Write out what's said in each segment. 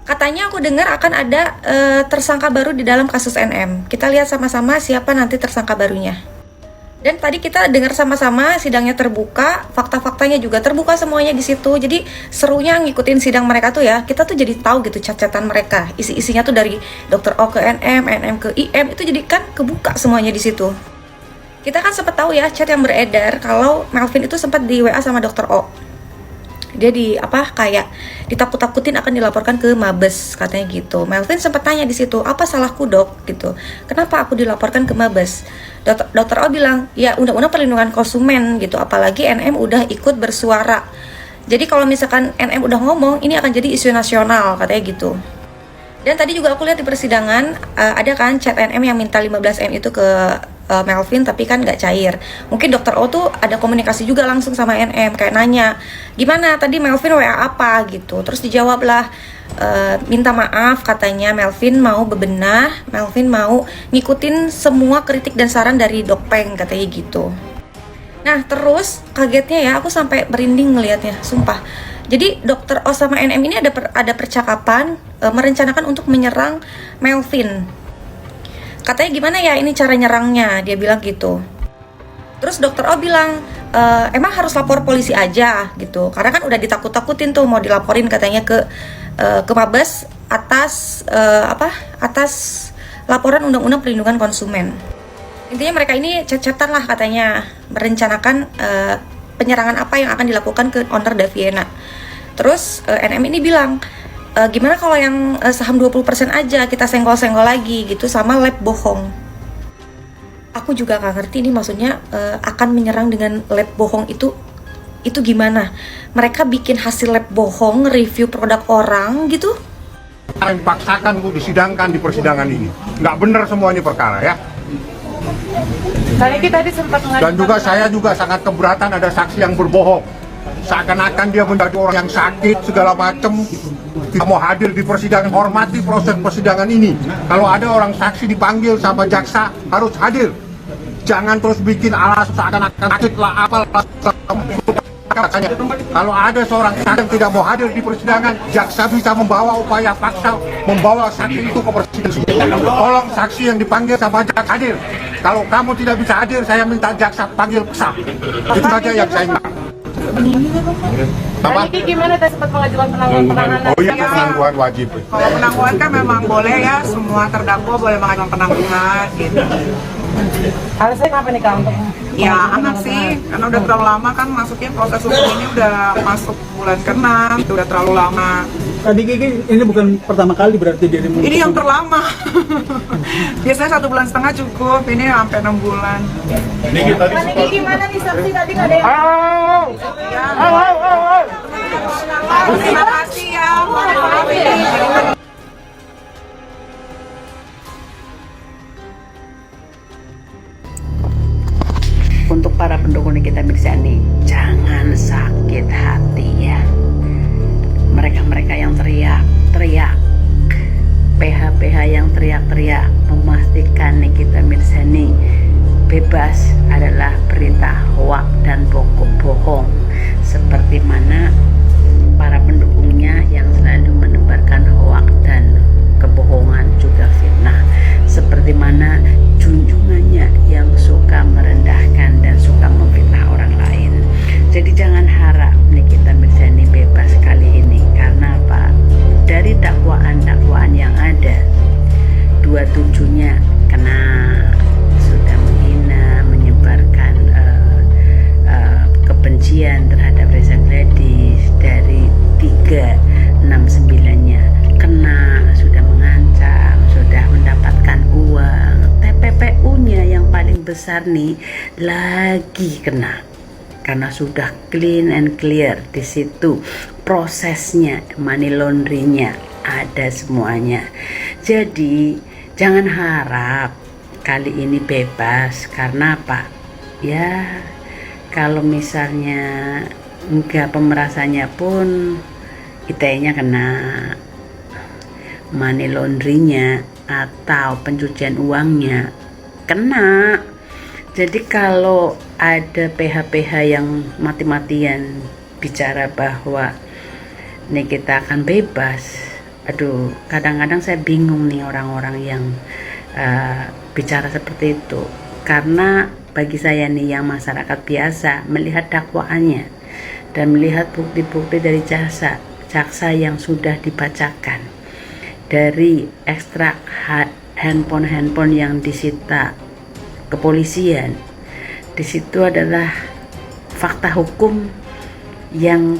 Katanya aku dengar akan ada tersangka baru di dalam kasus NM. Kita lihat sama-sama siapa nanti tersangka barunya. Dan tadi kita dengar sama-sama sidangnya terbuka, fakta-faktanya juga terbuka semuanya di situ. Jadi serunya ngikutin sidang mereka tuh ya. Kita tuh jadi tahu gitu cat-catan mereka. Isi-isinya tuh dari Dr. O ke NM, NM ke IM, itu jadi kan kebuka semuanya di situ. Kita kan sempat tahu ya chat yang beredar kalau Melvin itu sempat di WA sama Dr. O. Dia kayak ditakut-takutin akan dilaporkan ke Mabes katanya gitu. Melvin sempat tanya di situ, apa salahku dok gitu, kenapa aku dilaporkan ke Mabes. Dokter O bilang ya undang-undang perlindungan konsumen gitu, apalagi NM udah ikut bersuara, jadi kalau misalkan NM udah ngomong ini akan jadi isu nasional katanya gitu. Dan tadi juga aku lihat di persidangan ada kan chat NM yang minta 15M itu ke Melvin tapi kan nggak cair. Mungkin Dokter O tuh ada komunikasi juga langsung sama NM kayak nanya gimana tadi Melvin WA apa gitu. Terus dijawablah minta maaf katanya Melvin mau bebenah, Melvin mau ngikutin semua kritik dan saran dari Dokpeng katanya gitu. Nah terus kagetnya ya aku sampai merinding ngelihatnya, sumpah. Jadi Dokter O sama NM ini ada percakapan merencanakan untuk menyerang Melvin. Katanya gimana ya ini cara nyerangnya, dia bilang gitu. Terus Dokter O bilang emang harus lapor polisi aja gitu, karena kan udah ditakut-takutin tuh mau dilaporin katanya ke Mabes atas atas laporan undang-undang perlindungan konsumen. Intinya mereka ini chat-chatan lah katanya merencanakan penyerangan apa yang akan dilakukan ke owner Daviena. Terus NM ini bilang gimana kalau yang saham 20% aja kita senggol-senggol lagi gitu sama lab bohong. Aku juga gak ngerti ini maksudnya akan menyerang dengan lab bohong itu gimana. Mereka bikin hasil lab bohong, review produk orang gitu. Yang paksakan Bu disidangkan di persidangan ini. Nggak benar semua ini perkara ya. Tadi sempat Dan juga saya juga sangat keberatan ada saksi yang berbohong. Seakan-akan dia menjadi orang yang sakit segala macam, tidak mau hadir di persidangan. Hormati proses persidangan ini. Kalau ada orang saksi dipanggil sama jaksa harus hadir. Jangan terus bikin alasan seakan-akan sakit lah apalah. Kalau ada seorang saksi yang tidak mau hadir di persidangan, jaksa bisa membawa upaya paksa membawa saksi itu ke persidangan. Tolong saksi yang dipanggil sama jaksa hadir. Kalau kamu tidak bisa hadir, saya minta jaksa panggil paksa. Itu saja yang saya minta. Apa? Tadi gimana tadi sempat mengajukan penangguhan? Oh iya, penangguhan wajib. Kalau penangguhan kan memang boleh ya, semua terdakwa boleh mengajukan penangguhan gitu. Alasannya kenapa nih Kak untuk Ya anak sih, karena udah terlalu lama kan masuknya proses hukum ini udah masuk bulan ke-6, itu udah terlalu lama. Tadi Kiki ini bukan pertama kali berarti dia Ini yang terlama. Biasanya 1,5 bulan cukup, ini sampai 6 bulan. Ini gimana nih saksi tadi nggak ada yang Ya. Terima kasih ya. Maaf ini. Untuk para pendukung Nikita Mirzani, jangan sakit hati ya. Mereka-mereka yang teriak-teriak, PH-PH yang teriak-teriak memastikan Nikita Mirzani bebas adalah berita hoak dan bohong. Seperti mana para pendukungnya yang selalu menebarkan hoak dan kebohongan juga fitnah. Seperti mana junjungannya yang suka merendahkan dan suka memfitnah orang lain. Jadi jangan harap Nikita Mirzani bebas kali ini, karena apa? Dari dakwaan-dakwaan yang ada, 27-nya kena sudah menghina, menyebarkan kebencian terhadap Reza Gladys. Dari 369-nya kena, sudah mengancam, sudah mendapatkan uang. TPPU-nya yang paling besar nih lagi kena, karena sudah clean and clear di situ prosesnya, money laundry-nya ada semuanya. Jadi jangan harap kali ini bebas, karena apa? Ya kalau misalnya enggak pemerasannya pun ITE-nya kena, money laundry-nya atau pencucian uangnya kena. Jadi kalau ada PH-PH yang mati-matian bicara bahwa Nikita akan bebas, aduh, kadang-kadang saya bingung nih orang-orang yang bicara seperti itu, karena bagi saya nih yang masyarakat biasa melihat dakwaannya dan melihat bukti-bukti dari jaksa yang sudah dibacakan, dari ekstrak handphone yang disita kepolisian, di situ adalah fakta hukum yang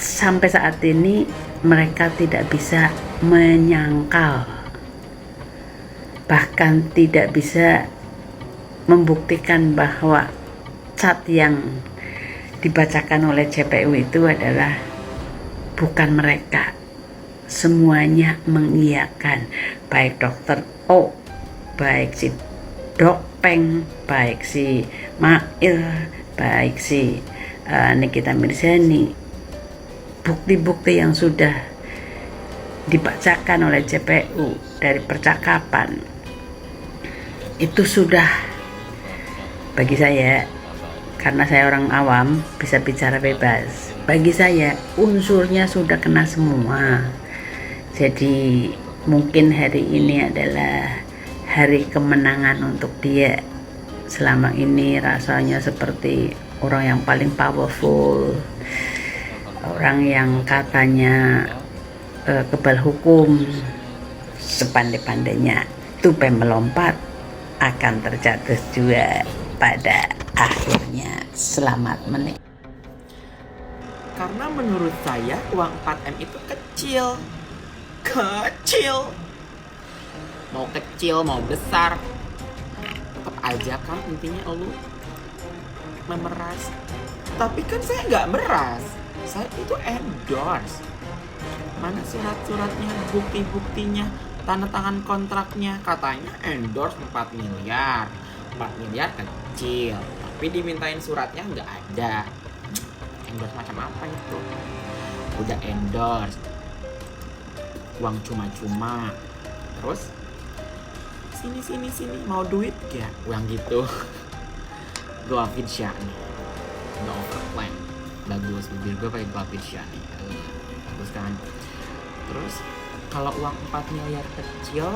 sampai saat ini mereka tidak bisa menyangkal, bahkan tidak bisa membuktikan bahwa cat yang dibacakan oleh JPU itu adalah bukan mereka. Semuanya mengiyakan, baik dokter O, baik si Dokpeng, baik si Mail, baik si Nikita Mirzani. Bukti-bukti yang sudah dibacakan oleh JPU dari percakapan itu sudah, bagi saya, karena saya orang awam bisa bicara bebas, bagi saya unsurnya sudah kena semua. Jadi mungkin hari ini adalah hari kemenangan untuk dia. Selama ini rasanya seperti orang yang paling powerful, orang yang katanya kebal hukum, sepandai-pandainya tupai melompat akan terjatuh juga pada akhirnya. Selamat menikmati. Karena menurut saya uang 4M itu kecil. Mau kecil mau besar, tetap aja kan intinya lu memeras. Tapi kan saya nggak meras, saya itu endorse. Mana surat-suratnya, bukti-buktinya, tanda tangan kontraknya, katanya endorse 4 miliar. 4 miliar kecil, tapi dimintain suratnya nggak ada. Endorse macam apa itu? Udah endorse, uang cuma-cuma. Terus sini mau duit ya, uang gitu. Goafid Syahni, no overplan, bagus. Bibir gue pakai Goafid Syahni, bagus kan. Terus kalau uang 4 miliar kecil,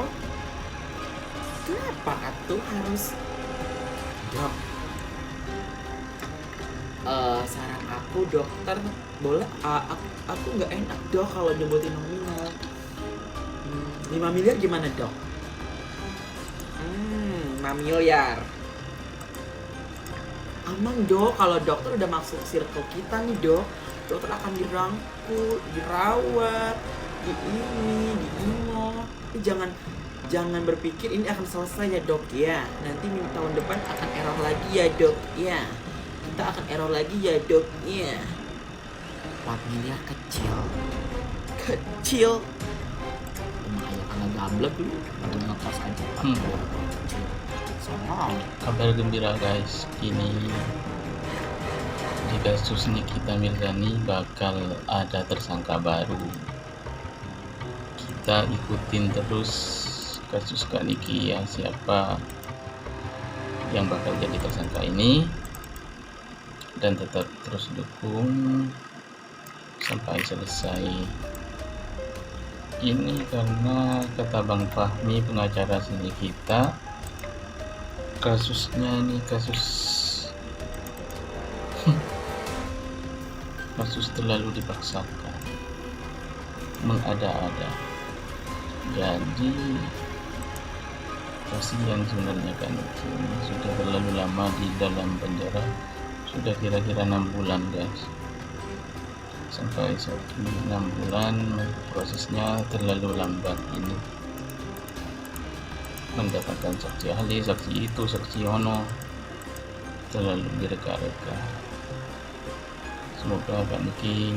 kenapa atuh harus dok? Saran aku dokter, boleh aku nggak enak dok kalau nyebutin nominal. 5 miliar gimana dok? 5 miliar aman dok. Kalau dokter udah masuk circle kita nih dok, dokter akan dirangkul, dirawat, di imo. Tapi jangan berpikir ini akan selesai ya dok ya, nanti tahun depan akan error lagi ya dok ya, kita akan error lagi ya dok ya. 4 miliar kecil emang aja karena gablek lu ngekos aja. Kecil soal Kabar gembira guys, kini di kasus Nikita Mirzani bakal ada tersangka baru. Kita ikutin terus kasus Kak Niki ya, siapa yang bakal jadi tersangka ini, dan tetap terus dukung sampai selesai. Ini karena kata Bang Fahmi, pengacara si Nikita, kasusnya ini kasus terlalu dipaksakan, mengada-ada. Jadi kasihan sebenarnya kan, ini sudah terlalu lama di dalam penjara, sudah kira-kira 6 bulan guys. Sampai 6 bulan prosesnya terlalu lambat ini, mendapatkan saksi ahli, saksi itu, saksi ono, terlalu direka-reka. Semoga Kak Niki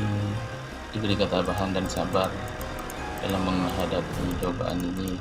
diberi ketabahan dan sabar dalam menghadapi cobaan ini.